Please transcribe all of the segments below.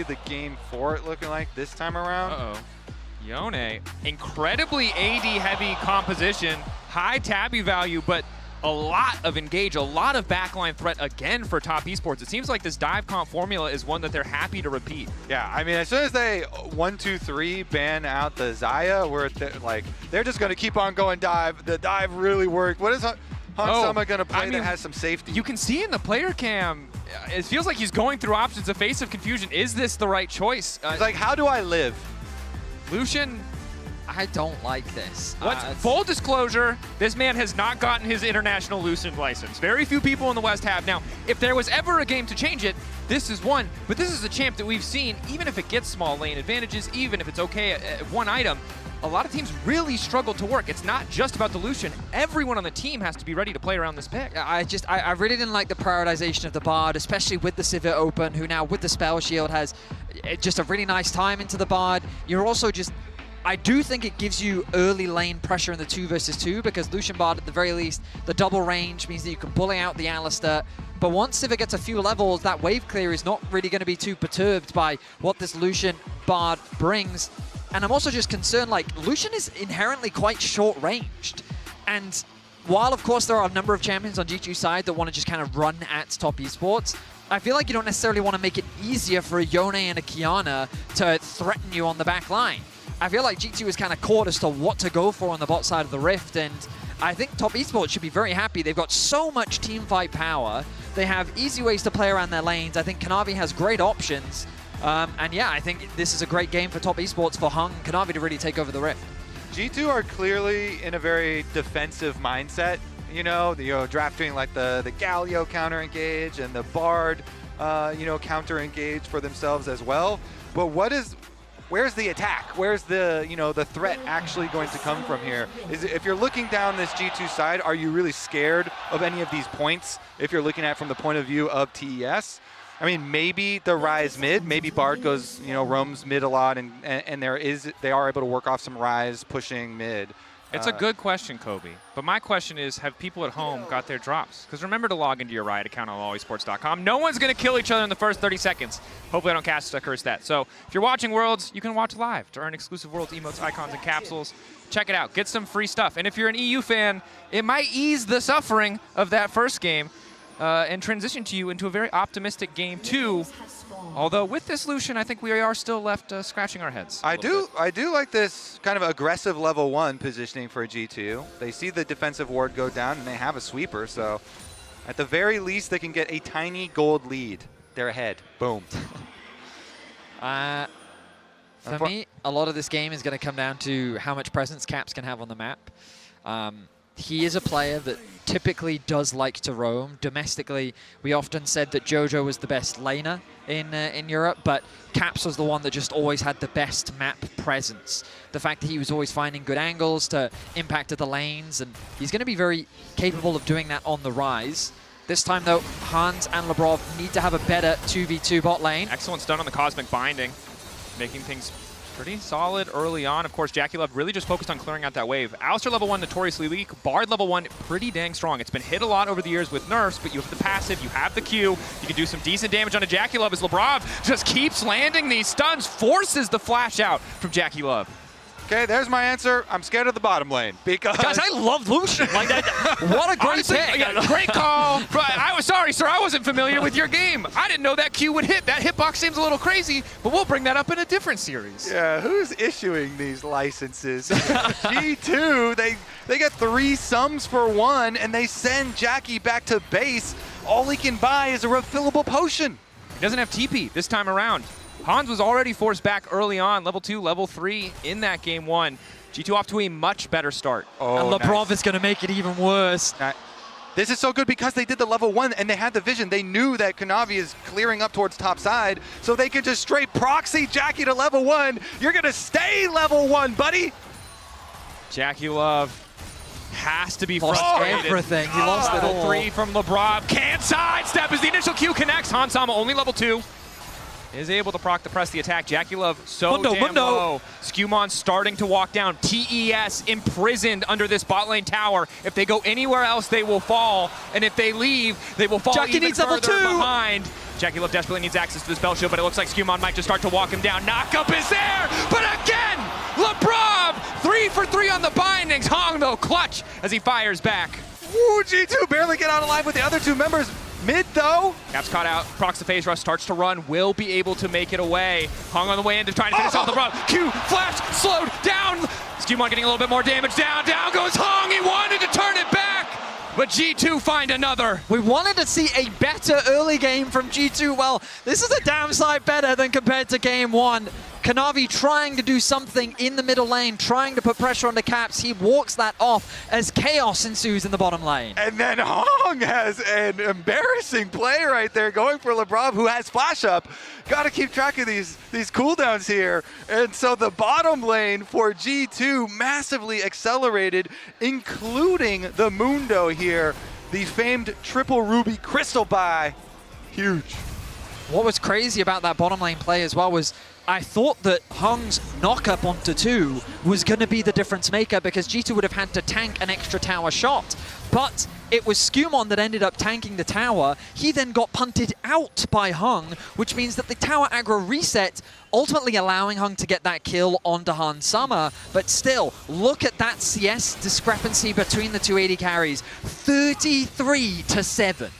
the game for it looking like this time around? Uh-oh. Yone, incredibly AD-heavy composition, high tabby value, but a lot of engage, a lot of backline threat again for Top Esports. It seems like this dive comp formula is one that they're happy to repeat. Yeah, I mean, as soon as they 1, 2, 3 ban out the Xayah, where they're just going to keep on going dive. The dive really worked. What is Hansama going to play that has some safety? You can see in the player cam, it feels like he's going through options. A face of confusion. Is this the right choice? It's like, how do I live? Lucian, I don't like this. Full disclosure, this man has not gotten his international Lucian license. Very few people in the West have. Now, if there was ever a game to change it, this is one. But this is a champ that we've seen, even if it gets small lane advantages, even if it's okay at one item, a lot of teams really struggle to work. It's not just about the Lucian. Everyone on the team has to be ready to play around this pick. I really didn't like the prioritization of the Bard, especially with the Sivir open, who now with the Spell Shield has just a really nice time into the Bard. You're also just, I do think it gives you early lane pressure in the 2 versus 2 because Lucian Bard, at the very least, the double range means that you can bully out the Alistar. But once Sivir gets a few levels, that wave clear is not really going to be too perturbed by what this Lucian Bard brings. And I'm also just concerned, like, Lucian is inherently quite short-ranged. And while, of course, there are a number of champions on G2's side that want to just kind of run at Top Esports, I feel like you don't necessarily want to make it easier for a Yone and a Qiyana to threaten you on the back line. I feel like G2 is kind of caught as to what to go for on the bot side of the Rift, and I think Top Esports should be very happy. They've got so much teamfight power. They have easy ways to play around their lanes. I think Kanavi has great options. And yeah, I think this is a great game for Top Esports, for Hang and Kanavi to really take over the Rift. G2 are clearly in a very defensive mindset. You know, drafting like the Galio counter engage and the Bard, counter engage for themselves as well. But where's the attack? Where's the, the threat actually going to come from here? If you're looking down this G2 side, are you really scared of any of these points? If you're looking at from the point of view of TES, I mean, maybe the Ryze mid, maybe Bard goes, roams mid a lot, and they are able to work off some Ryze pushing mid. It's a good question, Kobe. But my question is, have people at home got their drops? Because remember to log into your Riot account on allesports.com. No one's going to kill each other in the first 30 seconds. Hopefully I don't cast a curse that. So if you're watching Worlds, you can watch live to earn exclusive Worlds emotes, icons, and capsules. Check it out. Get some free stuff. And if you're an EU fan, it might ease the suffering of that first game and transition to you into a very optimistic game 2. Although with this Lucian, I think we are still left scratching our heads. I do like this kind of aggressive level 1 positioning for G2. They see the defensive ward go down, and they have a sweeper. So at the very least, they can get a tiny gold lead. They're ahead. Boom. For me, a lot of this game is going to come down to how much presence Caps can have on the map. He is a player that typically does like to roam. Domestically, we often said that Jojo was the best laner in Europe, but Caps was the one that just always had the best map presence. The fact that he was always finding good angles to impact at the lanes, and he's going to be very capable of doing that on the Ryze. This time, though, Hans and Labrov need to have a better 2v2 bot lane. Excellent stun on the Cosmic Binding, making things pretty solid early on. Of course, JackeyLove really just focused on clearing out that wave. Alistar level 1 notoriously weak. Bard level 1 pretty dang strong. It's been hit a lot over the years with nerfs, but you have the passive, you have the Q. You can do some decent damage on a JackeyLove as Labrov just keeps landing these stuns, forces the flash out from JackeyLove. Okay, there's my answer. I'm scared of the bottom lane because... Guys, I love Lucian. Like that, what a great pick. Yeah, great call. I was sorry, sir. I wasn't familiar with your game. I didn't know that Q would hit. That hitbox seems a little crazy, but we'll bring that up in a different series. Yeah, who's issuing these licenses? G2, they get 3 sums for 1, and they send Jackie back to base. All he can buy is a refillable potion. He doesn't have TP this time around. Hans was already forced back early on, level 2, level 3 in that game 1. G2 off to a much better start. Oh, and Labrov is going to make it even worse. This is so good because they did the level 1 and they had the vision. They knew that Kanavi is clearing up towards top side, so they could just straight proxy Jackie to level 1. You're going to stay level 1, buddy. JackeyLove has to be frustrated. Everything. He lost it all. Level 3 from Labrov. Can't sidestep as the initial Q connects. Hansama only level 2. is able to press the attack. JackeyLove so Mundo, damn Mundo. low. SkewMond starting to walk down. TES imprisoned under this bot lane tower. If they go anywhere else, they will fall. And if they leave, they will fall Jackie even needs level further 2. behind. JackeyLove desperately needs access to the spell shield, but it looks like SkewMond might just start to walk him down. Knockup is there, but again, Labrov 3 for 3 on the bindings. Hang though clutch as he fires back. Ooh, G2 barely get out alive with the other 2 members. Mid though. Caps caught out, procs the phase rush, starts to run, will be able to make it away. Hung on the way in to try to finish off the run. Q, flash, slowed down. SkewMond getting a little bit more damage. Down goes Hung. He wanted to turn it back, but G2 find another. We wanted to see a better early game from G2. Well, this is a damn sight better than compared to game 1. Kanavi trying to do something in the middle lane, trying to put pressure on the Caps. He walks that off as chaos ensues in the bottom lane. And then Hong has an embarrassing play right there going for Labrov, who has flash up. Got to keep track of these cooldowns here. And so the bottom lane for G2 massively accelerated, including the Mundo here. The famed triple ruby crystal buy. Huge. What was crazy about that bottom lane play as well was I thought that Hung's knock-up onto 2 was going to be the difference maker because G2 would have had to tank an extra tower shot. But it was SkewMond that ended up tanking the tower. He then got punted out by Hung, which means that the tower aggro reset, ultimately allowing Hung to get that kill onto Han Summer. But still, look at that CS discrepancy between the 280 carries. 33-7.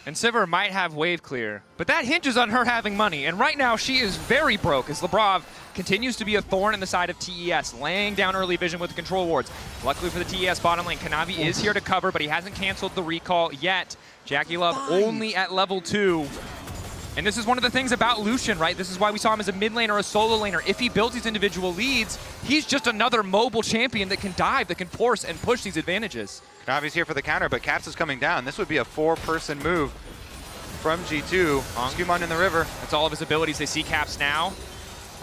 And Sivir might have wave clear, but that hinges on her having money. And right now, she is very broke as Labrov continues to be a thorn in the side of TES, laying down early vision with the control wards. Luckily for the TES bottom lane, Kanavi is here to cover, but he hasn't canceled the recall yet. JackeyLove only at level 2. And this is one of the things about Lucian, right? This is why we saw him as a mid laner or a solo laner. If he builds these individual leads, he's just another mobile champion that can dive, that can force and push these advantages. Kanavi's here for the counter, but Caps is coming down. This would be a 4-person move from G2. SkewMond in the river. That's all of his abilities. They see Caps now.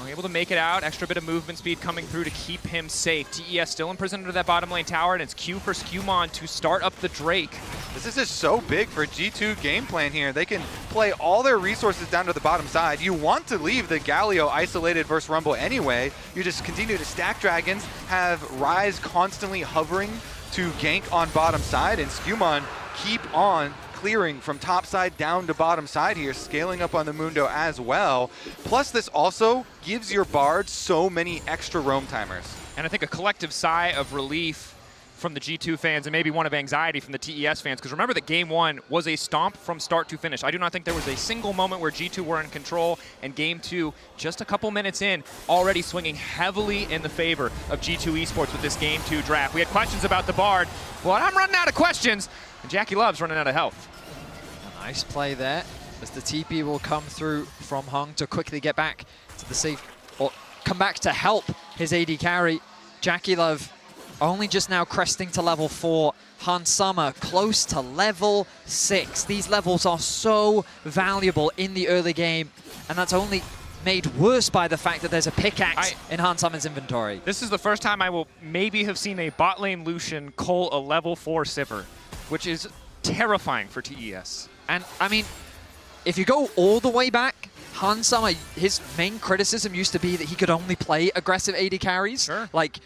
Able to make it out. Extra bit of movement speed coming through to keep him safe. TES still imprisoned under that bottom lane tower, and it's Q for SkewMond to start up the Drake. This is just so big for G2 game plan here. They can play all their resources down to the bottom side. You want to leave the Galio isolated versus Rumble anyway. You just continue to stack dragons, have Ryze constantly hovering to gank on bottom side, and SkewMond keep on clearing from top side down to bottom side here, scaling up on the Mundo as well. Plus, this also gives your Bard so many extra roam timers. And I think a collective sigh of relief from the G2 fans and maybe one of anxiety from the TES fans, because remember that game 1 was a stomp from start to finish. I do not think there was a single moment where G2 were in control, and game 2, just a couple minutes in, already swinging heavily in the favor of G2 Esports with this game 2 draft. We had questions about the Bard. Well, I'm running out of questions, and JackeyLove's running out of health. A nice play there as the TP will come through from Hung to quickly get back to the safe, or come back to help his AD carry. JackeyLove only just now cresting to level 4. Han Summer close to level 6. These levels are so valuable in the early game, and that's only made worse by the fact that there's a pickaxe in Han Summer's inventory. This is the first time I will maybe have seen a bot lane Lucian cull a level 4 Sivir, which is terrifying for TES. And I mean, if you go all the way back, Han Summer, his main criticism used to be that he could only play aggressive AD carries. Sure. Like,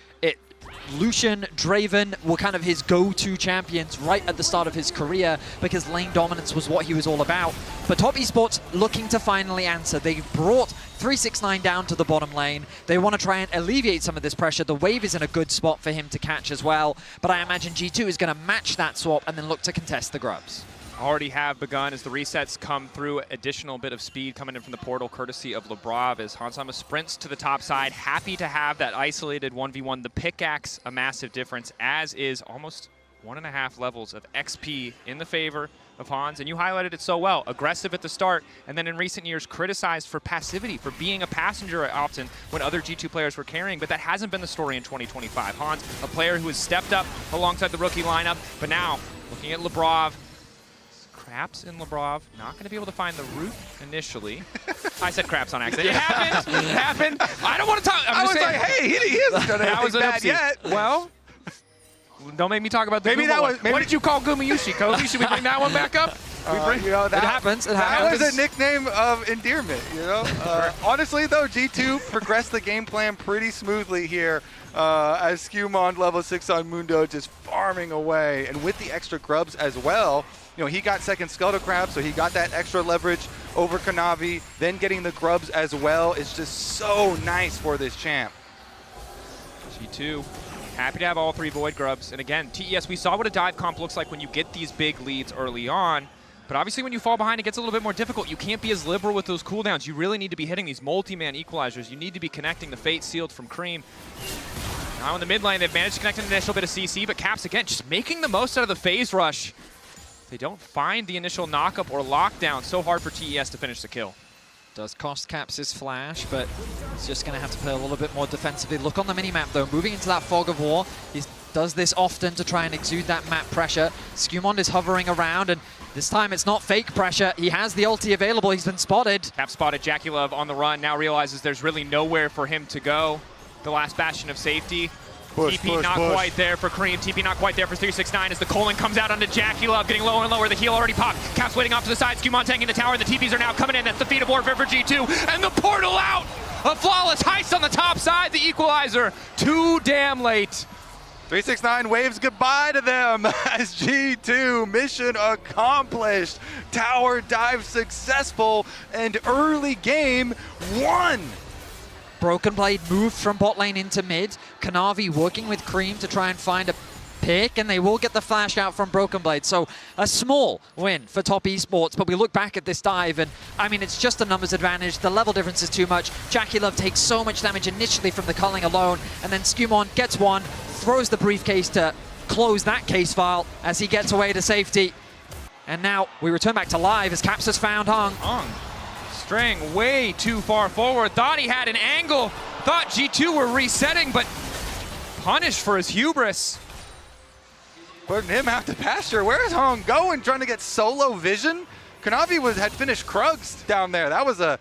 Lucian, Draven were kind of his go-to champions right at the start of his career because lane dominance was what he was all about. But Top Esports looking to finally answer. They brought 369 down to the bottom lane. They want to try and alleviate some of this pressure. The wave is in a good spot for him to catch as well. But I imagine G2 is going to match that swap and then look to contest the grubs. Already have begun as the resets come through. Additional bit of speed coming in from the portal courtesy of Labrov as Hansama sprints to the top side. Happy to have that isolated 1v1. The pickaxe, a massive difference, as is almost 1.5 levels of XP in the favor of Hans. And you highlighted it so well. Aggressive at the start, and then in recent years criticized for passivity, for being a passenger often when other G2 players were carrying. But that hasn't been the story in 2025. Hans, a player who has stepped up alongside the rookie lineup, but now looking at Labrov, Craps in Labrov, not going to be able to find the root initially. I said Craps on accident. It happened. It happened. I don't want to talk. I was like, hey, he hasn't done anything bad yet. Well, don't make me talk about the Google one. What did you call Gumayushi, Kobe? Should we bring that one back up? You know, It happens. That was a nickname of endearment, you know? Honestly, though, G2 progressed the game plan pretty smoothly here as SkewMond level 6 on Mundo just farming away. And with the extra grubs as well, you know, he got second Scuttle Crab, so he got that extra leverage over Kanavi. Then getting the grubs as well is just so nice for this champ. G2, happy to have all 3 Void Grubs. And again, TES, we saw what a dive comp looks like when you get these big leads early on. But obviously when you fall behind, it gets a little bit more difficult. You can't be as liberal with those cooldowns. You really need to be hitting these multi-man equalizers. You need to be connecting the Fate sealed from Creme. Now in the mid lane, they've managed to connect an initial bit of CC, but Caps, again, just making the most out of the phase rush. They don't find the initial knockup or lockdown. So hard for TES to finish the kill. Does cost Caps his flash, but he's just going to have to play a little bit more defensively. Look on the minimap, though, moving into that fog of war. He does this often to try and exude that map pressure. SkewMond is hovering around, and this time it's not fake pressure. He has the ulti available. He's been spotted. Cap spotted JackeyLove on the run. Now realizes there's really nowhere for him to go. The last bastion of safety. TP not quite there for Creme. TP not quite there for 369 as the Colin comes out onto JackeyLove, getting lower and lower. The heal already popped. Caps waiting off to the side. SkewMond taking the tower. The TPs are now coming in. That's the feat of warfare for G2. And the portal out! A flawless heist on the top side. The equalizer. Too damn late. 369 waves goodbye to them as G2 mission accomplished. Tower dive successful and early game won. BrokenBlade moved from bot lane into mid. Kanavi working with Creme to try and find a pick, and they will get the flash out from BrokenBlade. So a small win for Top Esports, but we look back at this dive, and I mean, it's just a numbers advantage. The level difference is too much. JackeyLove takes so much damage initially from the culling alone, and then SkewMond gets one, throws the briefcase to close that case file as he gets away to safety. And now we return back to live as Caps has found Hung. Straying way too far forward. Thought he had an angle. Thought G2 were resetting, but punished for his hubris. Putting him out to pasture. Where's Hung going? Trying to get solo vision? Kanavi had finished Krugs down there. That was a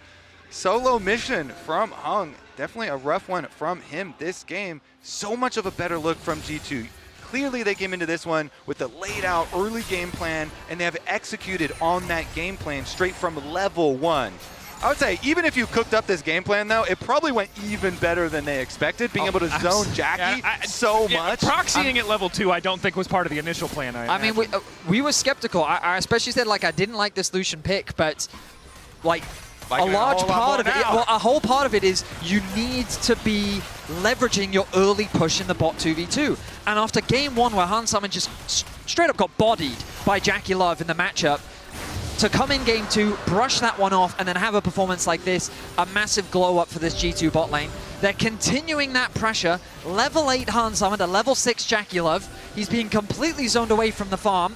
solo mission from Hung. Definitely a rough one from him this game. So much of a better look from G2. Clearly they came into this one with a laid out early game plan, and they have executed on that game plan straight from level 1. I would say, even if you cooked up this game plan, though, it probably went even better than they expected, being able to zone Jackie so much. Proxying at level 2, I don't think was part of the initial plan. I mean, we were skeptical. I especially said, like, I didn't like this Lucian pick, but, like a large part of it, well, a whole part of it is you need to be leveraging your early push in the bot 2v2. And after game 1, where Han Summon just straight up got bodied by JackeyLove in the matchup, to come in game 2, brush that one off, and then have a performance like this, a massive glow up for this G2 bot lane. They're continuing that pressure. Level 8 Han Summon to level 6 JackeyLove. He's being completely zoned away from the farm.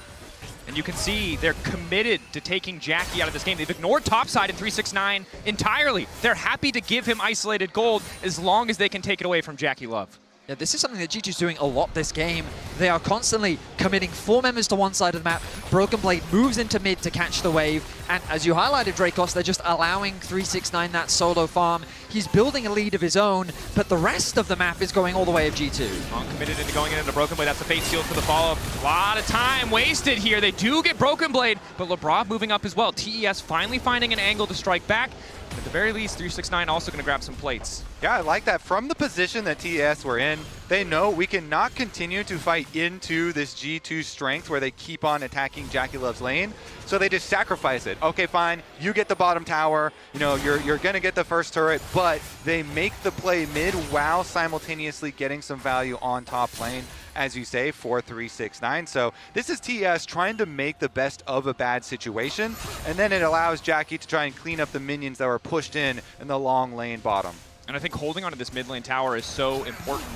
And you can see they're committed to taking Jackie out of this game. They've ignored topside in 369 entirely. They're happy to give him isolated gold as long as they can take it away from JackeyLove. Yeah, this is something that G2's doing a lot this game. They are constantly committing 4 members to one side of the map. BrokenBlade moves into mid to catch the wave. And as you highlighted, Dracos, they're just allowing 369 that solo farm. He's building a lead of his own, but the rest of the map is going all the way of G2. Long committed into going into BrokenBlade. That's the fate sealed for the follow-up. A lot of time wasted here. They do get BrokenBlade, but Labrov moving up as well. TES finally finding an angle to strike back. At the very least, 369 also going to grab some plates. Yeah, I like that. From the position that TES were in, they know we cannot continue to fight into this G2 strength where they keep on attacking JackeyLove's lane. So they just sacrifice it. Okay, fine, you get the bottom tower, you know, you're gonna get the first turret, but they make the play mid while simultaneously getting some value on top lane, as you say, for 369. So this is TES trying to make the best of a bad situation, and then it allows Jackie to try and clean up the minions that were pushed in the long lane bottom. And I think holding onto this mid lane tower is so important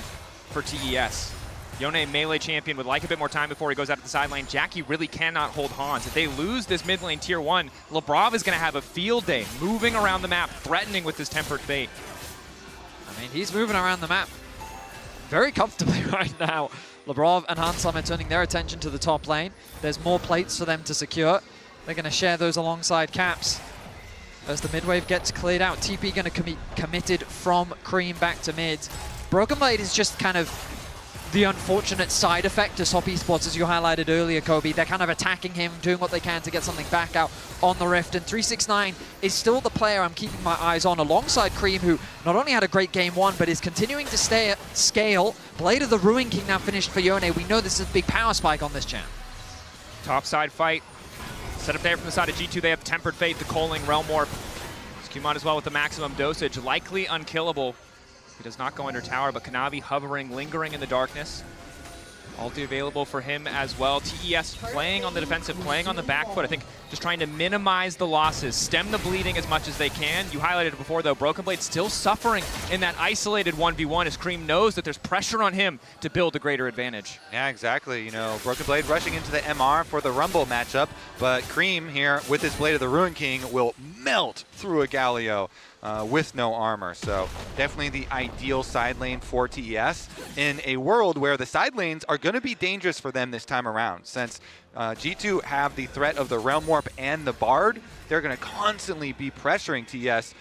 for TES. Yone, melee champion, would like a bit more time before he goes out to the side lane. Jackie really cannot hold Hans. If they lose this mid lane tier 1, Labrov is going to have a field day moving around the map, threatening with his tempered fate. I mean, he's moving around the map very comfortably right now. Labrov and Han Summon turning their attention to the top lane. There's more plates for them to secure. They're going to share those alongside Caps. As the mid wave gets cleared out, TP going to committed from Creme back to mid. BrokenBlade is just kind of the unfortunate side effect to Topesports, as you highlighted earlier, Kobe. They're kind of attacking him, doing what they can to get something back out on the Rift. And 369 is still the player I'm keeping my eyes on, alongside Creme, who not only had a great game one, but is continuing to stay at scale. Blade of the Ruin King now finished for Yone. We know this is a big power spike on this champ. Top side fight. Set up there from the side of G2. They have Tempered Fate, the Coaling, Realm Warp. SkewMond as well with the maximum dosage. Likely unkillable. He does not go under tower, but Kanavi hovering, lingering in the darkness. Ulti available for him as well. TES playing on the defensive, playing on the back foot. I think just trying to minimize the losses, stem the bleeding as much as they can. You highlighted it before, though. BrokenBlade still suffering in that isolated 1v1 as Creme knows that there's pressure on him to build a greater advantage. Yeah, exactly. You know, BrokenBlade rushing into the MR for the Rumble matchup, but Creme here with his Blade of the Ruin King will melt through a Galio with no armor. So definitely the ideal side lane for TES in a world where the side lanes are going to be dangerous for them this time around. Since G2 have the threat of the Realm Warp and the Bard, they're going to constantly be pressuring TES.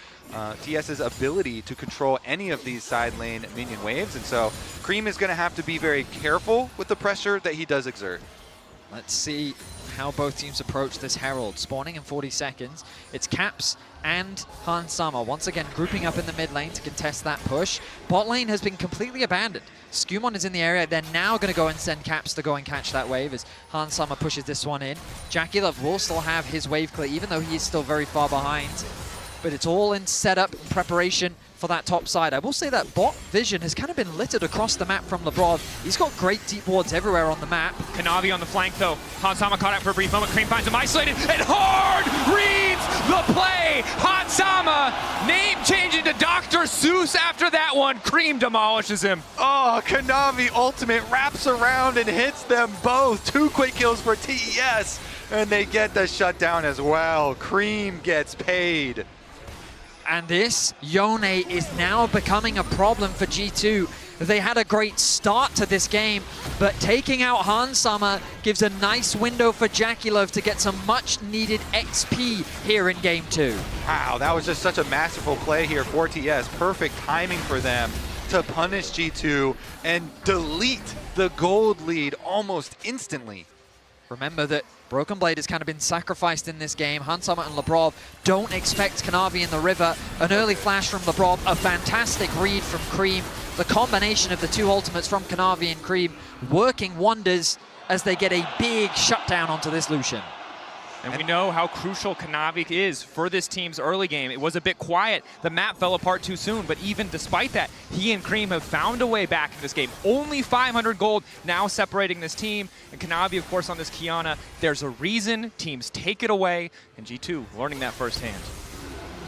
TES's ability to control any of these side lane minion waves, and so Creme is going to have to be very careful with the pressure that he does exert. Let's see how both teams approach this Herald. Spawning in 40 seconds. It's Caps and Hansama once again grouping up in the mid lane to contest that push. Bot lane has been completely abandoned. SkewMond is in the area. They're now going to go and send Caps to go and catch that wave as Hansama pushes this one in. JackeyLove will still have his wave clear, even though he is still very far behind. But it's all in setup, preparation for that top side. I will say that bot vision has kind of been littered across the map from Labrov. He's got great deep wards everywhere on the map. Kanavi on the flank, though. Hansama caught out for a brief moment. Creme finds him isolated, and Hard reads the play. Hansama, name changing to Dr. Seuss after that one. Creme demolishes him. Oh, Kanavi ultimate wraps around and hits them both. 2 quick kills for TES, and they get the shutdown as well. Creme gets paid. And this, Yone, is now becoming a problem for G2. They had a great start to this game, but taking out Hansama gives a nice window for JackeyLove to get some much-needed XP here in Game 2. Wow, that was just such a masterful play here for TES. Perfect timing for them to punish G2 and delete the gold lead almost instantly. Remember that BrokenBlade has kind of been sacrificed in this game. Hansama and Labrov don't expect Kanavi in the river. An early flash from Labrov, a fantastic read from Creme. The combination of the 2 ultimates from Kanavi and Creme working wonders as they get a big shutdown onto this Lucian. And we know how crucial Kanavi is for this team's early game. It was a bit quiet. The map fell apart too soon, but even despite that, he and Creme have found a way back in this game. Only 500 gold now separating this team. And Kanavi, of course, on this Qiyana. There's a reason teams take it away, and G2 learning that firsthand.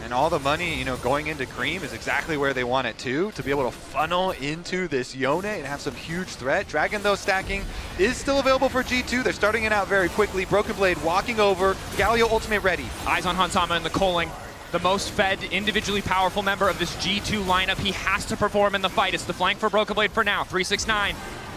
And all the money, you know, going into Creme is exactly where they want it to be able to funnel into this Yone and have some huge threat. Dragon, though, stacking is still available for G2. They're starting it out very quickly. BrokenBlade walking over. Galio ultimate ready. Eyes on Hansama and the Coaling. The most fed, individually powerful member of this G2 lineup. He has to perform in the fight. It's the flank for BrokenBlade for now. 369.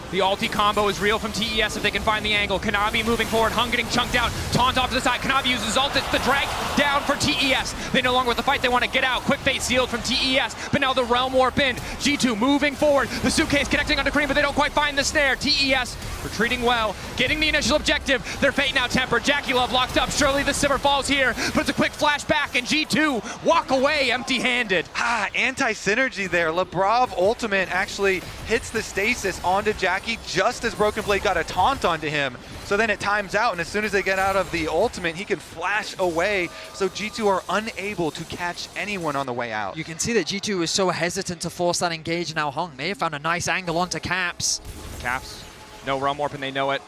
The ulti combo is real from TES if they can find the angle. Kanavi moving forward, Hung getting chunked out. Taunt off to the side. Kanavi uses ult. It's the drag down for TES. They no longer with the fight. They want to get out. Quick fate sealed from TES. But now the Realm Warp in. G2 moving forward. The suitcase connecting onto Creme, but they don't quite find the snare. TES retreating well, getting the initial objective. Their fate now tempered. JackeyLove locked up. Surely the Sivir falls here. But it's a quick flash back, and G2 walk away empty-handed. Anti-synergy there. Labrov ultimate actually hits the stasis onto Jackie just as BrokenBlade got a taunt onto him. So then it times out, and as soon as they get out of the ultimate, he can flash away. So G2 are unable to catch anyone on the way out. You can see that G2 is so hesitant to force that engage. Now Hung may have found a nice angle onto Caps. Caps, no Realm Warp, and they know it.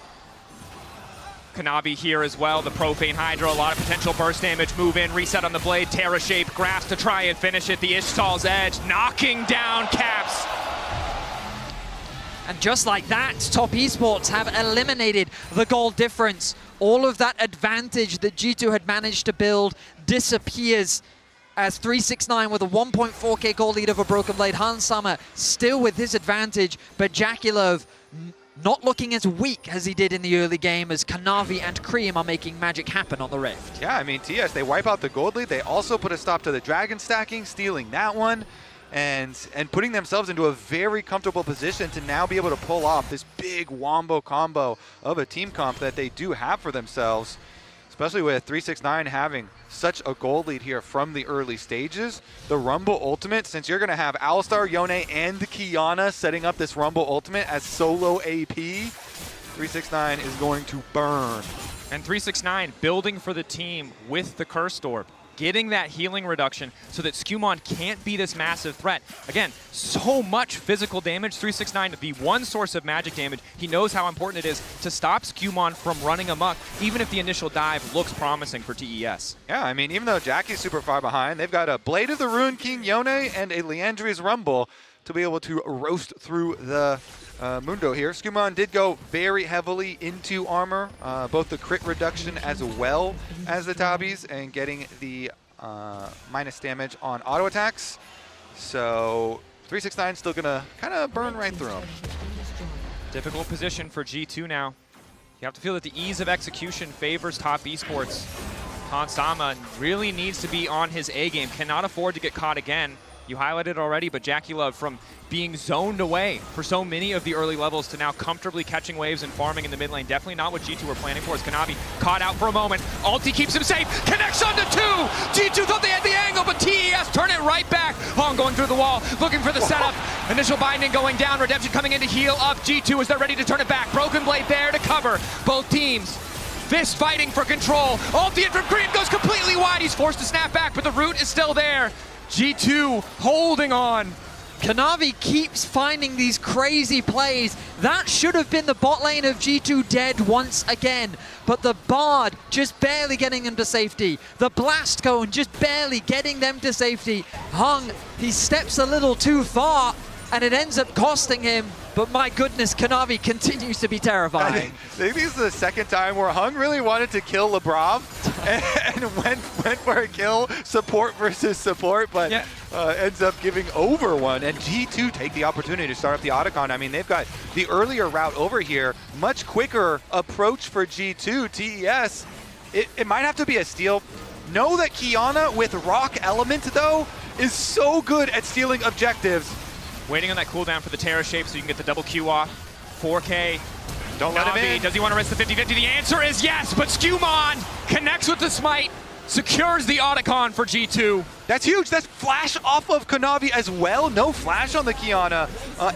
Kanavi here as well, the Profane Hydra, a lot of potential burst damage, move in, reset on the blade, Terra shape, grasp to try and finish it, the Ishtal's edge, knocking down Caps. And just like that, Topesports have eliminated the goal difference. All of that advantage that G2 had managed to build disappears as 369 with a 1.4k goal lead over BrokenBlade. Hansama still with his advantage, but JackeyLove not looking as weak as he did in the early game as Kanavi and Creme are making magic happen on the Rift. Yeah, I mean, TES, they wipe out the gold lead. They also put a stop to the dragon stacking, stealing that one. and putting themselves into a very comfortable position to now be able to pull off this big wombo combo of a team comp that they do have for themselves, especially with 369 having such a gold lead here from the early stages. The Rumble Ultimate, since you're going to have Alistar, Yone, and Qiyana setting up this Rumble Ultimate as solo AP, 369 is going to burn. And 369 building for the team with the Cursed Orb, getting that healing reduction so that SkewMond can't be this massive threat. Again, so much physical damage. 369, the one source of magic damage. He knows how important it is to stop SkewMond from running amok, even if the initial dive looks promising for TES. Yeah, I mean, even though Jackie's super far behind, they've got a Blade of the Ruined King Yone and a Liandry's Rumble to be able to roast through the Mundo here. SkewMond did go very heavily into armor, both the crit reduction as well as the tabbies, and getting the minus damage on auto attacks. So 369 still gonna kind of burn right through him. Difficult position for G2 now. You have to feel that the ease of execution favors top esports. Hansama really needs to be on his A game, cannot afford to get caught again. You highlighted it already, but JackeyLove, from being zoned away for so many of the early levels to now comfortably catching waves and farming in the mid lane. Definitely not what G2 were planning for, as Kanavi caught out for a moment. Ulti keeps him safe, connects onto two! G2 thought they had the angle, but TES turn it right back. Hong going through the wall, looking for the setup. Initial binding going down, Redemption coming in to heal up G2 as they're ready to turn it back. BrokenBlade there to cover both teams. Fist fighting for control. Ulti in from Creme goes completely wide. He's forced to snap back, but the root is still there. G2 holding on. Kanavi keeps finding these crazy plays. That should have been the bot lane of G2 dead once again. But the Bard just barely getting them to safety. The Blast Cone just barely getting them to safety. Hung, he steps a little too far, and it ends up costing him. But my goodness, Kanavi continues to be terrifying. I think this is the second time where Hung really wanted to kill Labrov and went for a kill, support versus support, but yeah. Ends up giving over one. And G2 take the opportunity to start up the Otacon. I mean, they've got the earlier route over here, much quicker approach for G2. TES, it might have to be a steal. Know that Qiyana with Rock Element, though, is so good at stealing objectives. Waiting on that cooldown for the Terra shape so you can get the double Q off. 4K. Don't let him in. Does he want to risk the 50-50? The answer is yes, but SkewMond connects with the smite, secures the Otacon for G2. That's huge. That's flash off of Kanavi as well. No flash on the Qiyana.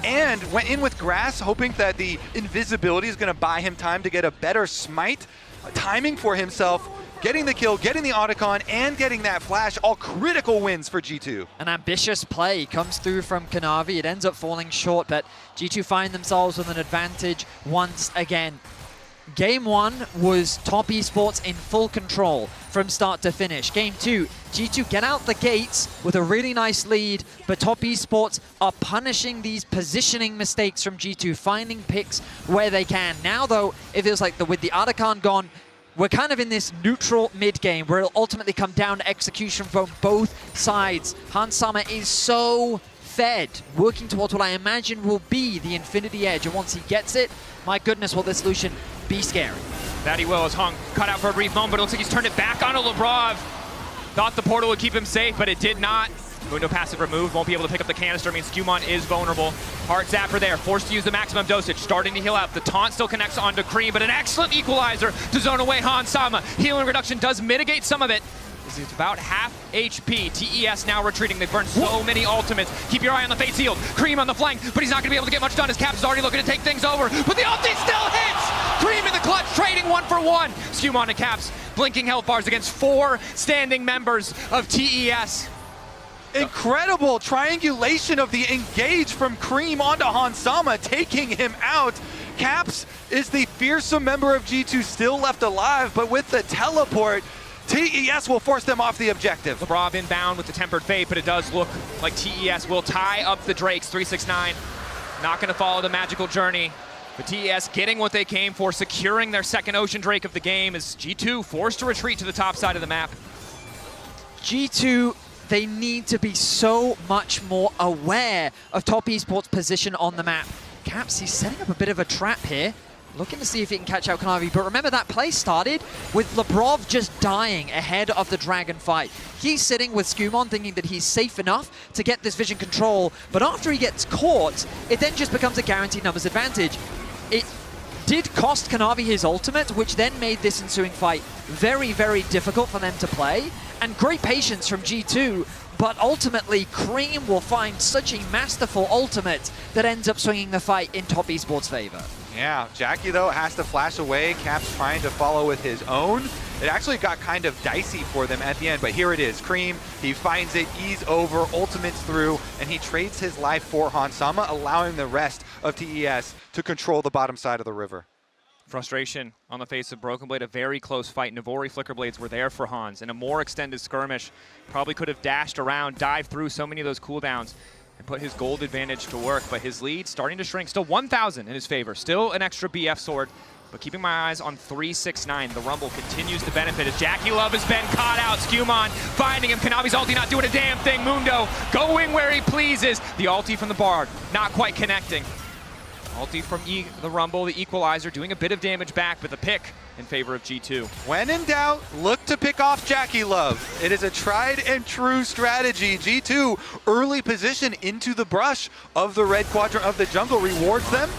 And went in with Grass, hoping that the invisibility is going to buy him time to get a better smite. Timing for himself. Getting the kill, getting the Otacon, and getting that flash, all critical wins for G2. An ambitious play comes through from Kanavi. It ends up falling short, but G2 find themselves with an advantage once again. Game 1 was Top Esports in full control from start to finish. Game 2, G2 get out the gates with a really nice lead, but Top Esports are punishing these positioning mistakes from G2, finding picks where they can. Now, though, it feels like with the Otacon gone, we're kind of in this neutral mid-game where it'll ultimately come down to execution from both sides. Hansama is so fed, working towards what I imagine will be the Infinity Edge, and once he gets it, my goodness, will this Lucian be scary. That he will, as Hung cut out for a brief moment, but it looks like he's turned it back onto Labrov. Thought the portal would keep him safe, but it did not. Mundo passive removed, won't be able to pick up the canister. I mean, SkewMond is vulnerable. Heart Zapper there, forced to use the maximum dosage, starting to heal out. The taunt still connects onto Creme, but an excellent equalizer to zone away Hansama. Healing reduction does mitigate some of it. This is about half HP. TES now retreating. They've burned so many ultimates. Keep your eye on the Fate's Healed. Creme on the flank, but he's not going to be able to get much done. His Caps is already looking to take things over, but the ulti still hits! Creme in the clutch, trading 1-for-1. SkewMond and Caps blinking health bars against 4 standing members of TES. Incredible triangulation of the engage from Creme onto Hansama, taking him out. Caps is the fearsome member of G2 still left alive, but with the teleport, TES will force them off the objective. Labrov inbound with the Tempered Fate, but it does look like TES will tie up the Drakes. 369 not going to follow the magical journey. But TES getting what they came for, securing their second Ocean Drake of the game, as G2 forced to retreat to the top side of the map. G2, they need to be so much more aware of Top Esports' position on the map. Caps, he's setting up a bit of a trap here. Looking to see if he can catch out Kanavi, but remember that play started with Labrov just dying ahead of the Dragon fight. He's sitting with SkewMond thinking that he's safe enough to get this vision control, but after he gets caught, it then just becomes a guaranteed numbers advantage. It did cost Kanavi his ultimate, which then made this ensuing fight very, very difficult for them to play, and great patience from G2, but ultimately Creme will find such a masterful ultimate that ends up swinging the fight in Top Esports' favor. Yeah, Jackie, though, has to flash away. Cap's trying to follow with his own. It actually got kind of dicey for them at the end, but here it is. Creme, he finds it, ease over, ultimates through, and he trades his life for Hansama, allowing the rest of TES to control the bottom side of the river. Frustration on the face of BrokenBlade, a very close fight. Navori Flicker Blades were there for Hans in a more extended skirmish. Probably could have dashed around, dived through so many of those cooldowns, and put his gold advantage to work, but his lead starting to shrink. Still 1,000 in his favor. Still an extra BF sword, but keeping my eyes on 369. The Rumble continues to benefit as JackeyLove has been caught out. SkewMond finding him. Kanavi's ulti not doing a damn thing. Mundo going where he pleases. The ulti from the Bard not quite connecting. Ulti from the Rumble, the equalizer, doing a bit of damage back, but the pick in favor of G2. When in doubt, look to pick off JackeyLove. It is a tried and true strategy. G2, early position into the brush of the red quadrant of the jungle, rewards them.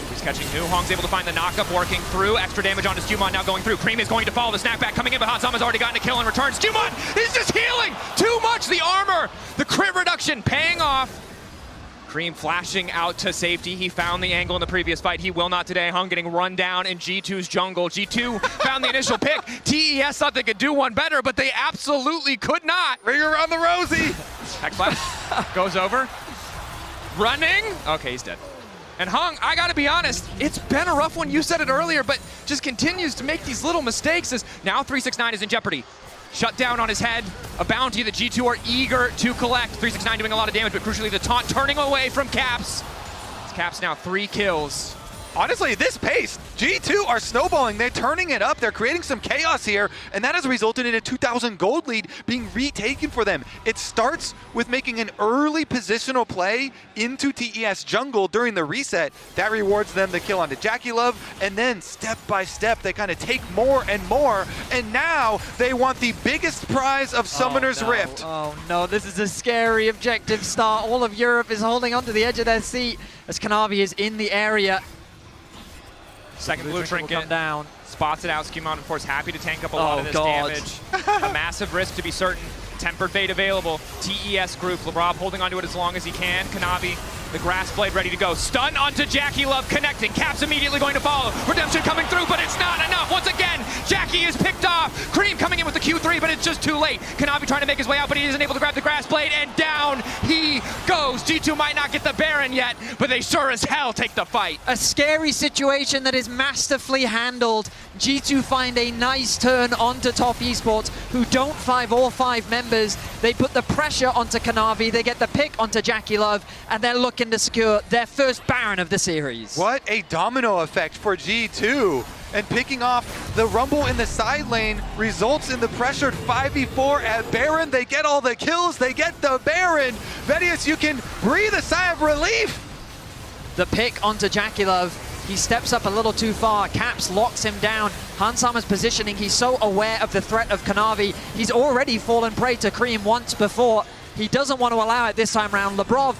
He's catching Hu. Hong's able to find the knockup, working through. Extra damage onto SkewMond now going through. Creme is going to follow the snapback coming in, but Hansama's already gotten a kill in return. SkewMond is just healing too much. The armor, the crit reduction paying off. Creme flashing out to safety. He found the angle in the previous fight. He will not today. Hung getting run down in G2's jungle. G2 found the initial pick. TES thought they could do one better, but they absolutely could not. Ring around the rosy. Hex flash goes over. Running. Okay, he's dead. And Hung, I gotta be honest, it's been a rough one. You said it earlier, but just continues to make these little mistakes as now 369 is in jeopardy. Shut down on his head, a bounty that G2 are eager to collect. 369 doing a lot of damage, but crucially the taunt turning away from Caps. Caps now 3 kills. Honestly, this pace, G2 are snowballing. They're turning it up. They're creating some chaos here, and that has resulted in a 2,000 gold lead being retaken for them. It starts with making an early positional play into TES jungle during the reset. That rewards them the kill onto JackeyLove, and then step by step, they kind of take more and more, and now they want the biggest prize of Summoner's Rift. Oh no, this is a scary objective start. All of Europe is holding onto the edge of their seat as Kanavi is in the area. Second blue trinket come down. Spots it out. SkewMond, of course, happy to tank up a lot of this damage. A massive risk to be certain. Tempered Fate available. TES group. Labrov holding onto it as long as he can. Kanavi, the grass blade ready to go. Stun onto JackeyLove connecting. Caps immediately going to follow. Redemption coming through, but it's not enough. Once again, Jackie is picked off. Creme coming in with the Q3, but it's just too late. Kanavi trying to make his way out, but he isn't able to grab the grass blade, and down he goes. G2 might not get the Baron yet, but they sure as hell take the fight. A scary situation that is masterfully handled. G2 find a nice turn onto Top Esports, who don't 5 all 5 members. They put the pressure onto Kanavi, they get the pick onto JackeyLove, and they're looking to secure their first Baron of the series. What a domino effect for G2. And picking off the Rumble in the side lane results in the pressured 5v4 at Baron. They get all the kills, they get the Baron. Vedius, you can breathe a sigh of relief. The pick onto JackeyLove. He steps up a little too far. Caps locks him down. Hansama's positioning. He's so aware of the threat of Kanavi. He's already fallen prey to Creme once before. He doesn't want to allow it this time around. Labrov,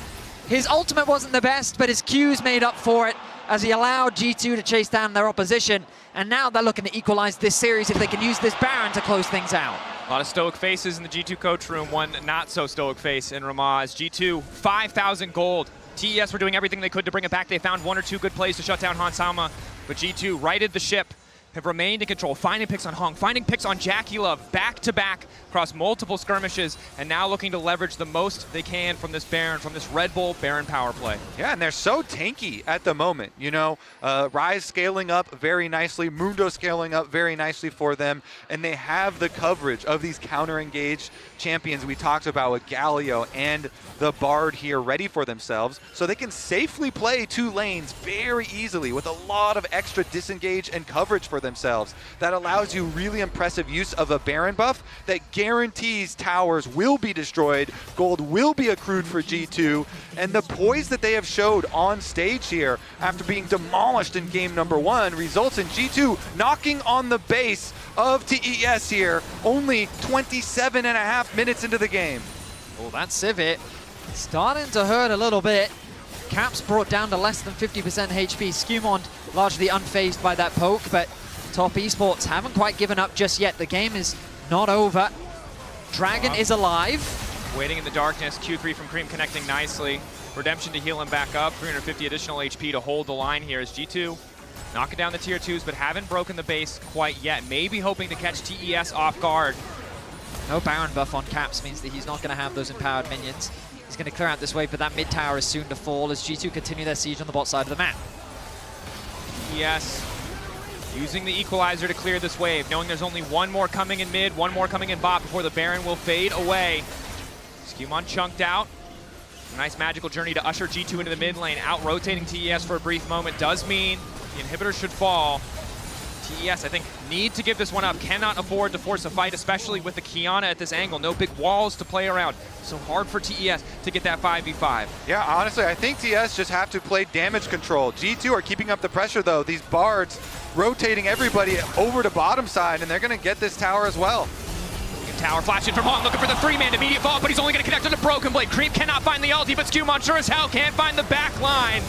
his ultimate wasn't the best, but his Q's made up for it as he allowed G2 to chase down their opposition. And now they're looking to equalize this series if they can use this Baron to close things out. A lot of stoic faces in the G2 coach room. One not so stoic face in Ramaz. G2, 5,000 gold. TES were doing everything they could to bring it back. They found 1 or 2 good plays to shut down Hansama, but G2 righted the ship, have remained in control, finding picks on Hong, finding picks on JackeyLove, back-to-back across multiple skirmishes, and now looking to leverage the most they can from this Baron, from this Red Bull Baron power play. Yeah, and they're so tanky at the moment. You know, Ryze scaling up very nicely, Mundo scaling up very nicely for them, and they have the coverage of these counter-engaged champions we talked about with Galio and the Bard here ready for themselves, so they can safely play 2 lanes very easily with a lot of extra disengage and coverage for themselves. That allows you really impressive use of a Baron buff that guarantees towers will be destroyed, gold will be accrued for G2, and the poise that they have showed on stage here after being demolished in game number 1 results in G2 knocking on the base of TES here, only 27.5 minutes into the game. Oh, that Sivir starting to hurt a little bit. Caps brought down to less than 50% HP. SkewMond largely unfazed by that poke, but Top Esports haven't quite given up just yet. The game is not over. Dragon is alive. Waiting in the darkness, Q3 from Creme connecting nicely. Redemption to heal him back up, 350 additional HP to hold the line here as G2 knocking down the tier 2s, but haven't broken the base quite yet. Maybe hoping to catch TES off guard. No Baron buff on Caps means that he's not going to have those empowered minions. He's going to clear out this wave, but that mid tower is soon to fall as G2 continue their siege on the bot side of the map. TES using the equalizer to clear this wave, knowing there's only one more coming in mid, one more coming in bot before the Baron will fade away. SkewMond chunked out. A nice magical journey to usher G2 into the mid lane, out-rotating TES for a brief moment does mean the inhibitor should fall. TES, I think, need to give this one up. Cannot afford to force a fight, especially with the Qiyana at this angle. No big walls to play around. So hard for TES to get that 5v5. Yeah, honestly, I think TES just have to play damage control. G2 are keeping up the pressure, though. These bards rotating everybody over to bottom side, and they're going to get this tower as well. Tower flashing from Hong, looking for the 3-man immediate vault, but he's only going to connect on the BrokenBlade. Creme cannot find the ulti, but SkewMond sure as hell can't find the back line.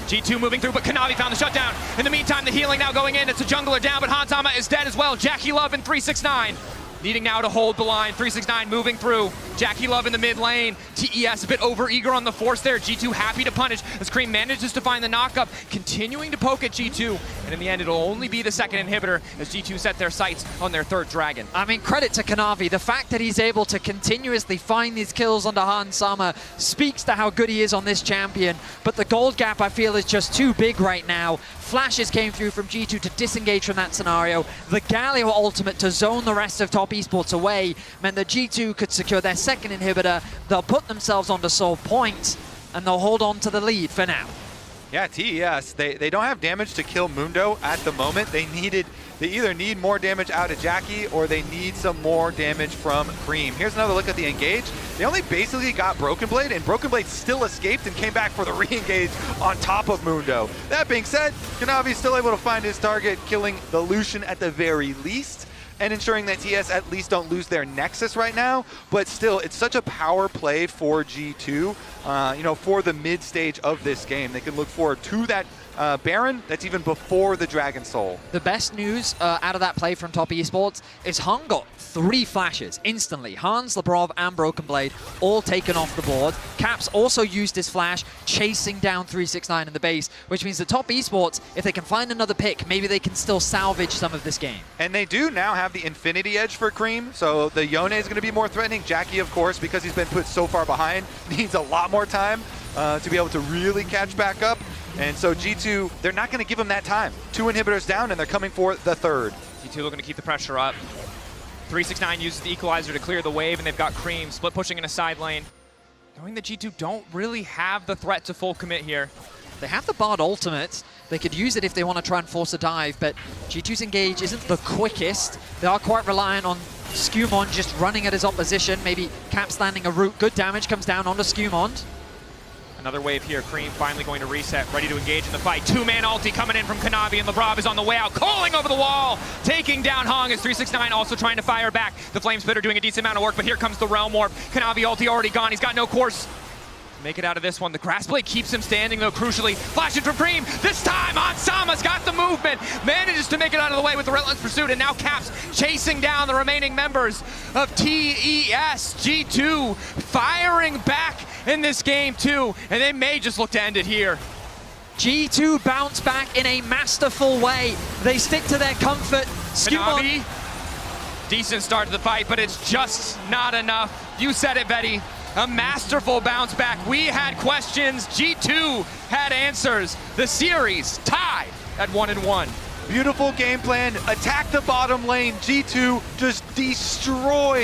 G2 moving through, but Kanavi found the shutdown. In the meantime, the healing now going in. It's a jungler down, but Hansama is dead as well. JackeyLove and 369. Needing now to hold the line. 369 moving through. JackeyLove in the mid lane. TES a bit over-eager on the force there. G2 happy to punish as Creme manages to find the knockup. Continuing to poke at G2. And in the end, it'll only be the second inhibitor as G2 set their sights on their third dragon. I mean, credit to Kanavi. The fact that he's able to continuously find these kills onto Hansama speaks to how good he is on this champion. But the gold gap, I feel, is just too big right now. Flashes came through from G2 to disengage from that scenario. The Galio ultimate to zone the rest of Top Esports away meant that G2 could secure their second inhibitor. They'll put themselves onto solve point, and they'll hold on to the lead for now. Yeah, TES, they don't have damage to kill Mundo at the moment. They either need more damage out of Jackie or they need some more damage from Creme. Here's another look at the engage. They only basically got BrokenBlade, and BrokenBlade still escaped and came back for the re-engage on top of Mundo. That being said, Kanavi's still able to find his target, killing the Lucian at the very least, and ensuring that TES at least don't lose their Nexus right now. But still, it's such a power play for G2, you know, for the mid stage of this game. They can look forward to that Baron that's even before the Dragon Soul. The best news out of that play from Top Esports is Hang got 3 flashes instantly. Hans, Labrov, and BrokenBlade all taken off the board. Caps also used his flash, chasing down 369 in the base, which means that Top Esports, if they can find another pick, maybe they can still salvage some of this game. And they do now have the Infinity Edge for Creme, so the Yone is going to be more threatening. Jackie, of course, because he's been put so far behind, needs a lot more time to be able to really catch back up. And so G2, they're not going to give him that time. 2 inhibitors down, and they're coming for the third. G2 looking to keep the pressure up. 369 uses the equalizer to clear the wave, and they've got Creme split pushing in a side lane. Knowing that G2 don't really have the threat to full commit here. They have the Bard ultimate. They could use it if they want to try and force a dive, but G2's engage isn't the quickest. They are quite reliant on SkewMond just running at his opposition. Maybe Caps landing a root. Good damage comes down onto SkewMond. Another wave here. Creme finally going to reset, ready to engage in the fight. 2-man ulti coming in from Kanavi, and Labrov is on the way out, calling over the wall, taking down Hang as 369 also trying to fire back. The Flame Spitter doing a decent amount of work, but here comes the Realm Warp. Kanavi ulti already gone. He's got no course. Make it out of this one. The Grass Blade keeps him standing, though, crucially. Flashing from Creme. This time, Hansama's got the movement. Manages to make it out of the way with the Relentless Pursuit, and now Caps chasing down the remaining members of TES. G2 firing back in this game, too, and they may just look to end it here. G2 bounce back in a masterful way. They stick to their comfort. Kanavi, decent start to the fight, but it's just not enough. You said it, Betty. A masterful bounce back. We had questions. G2 had answers. The series tied at 1-1. Beautiful game plan. Attack the bottom lane. G2 just destroyed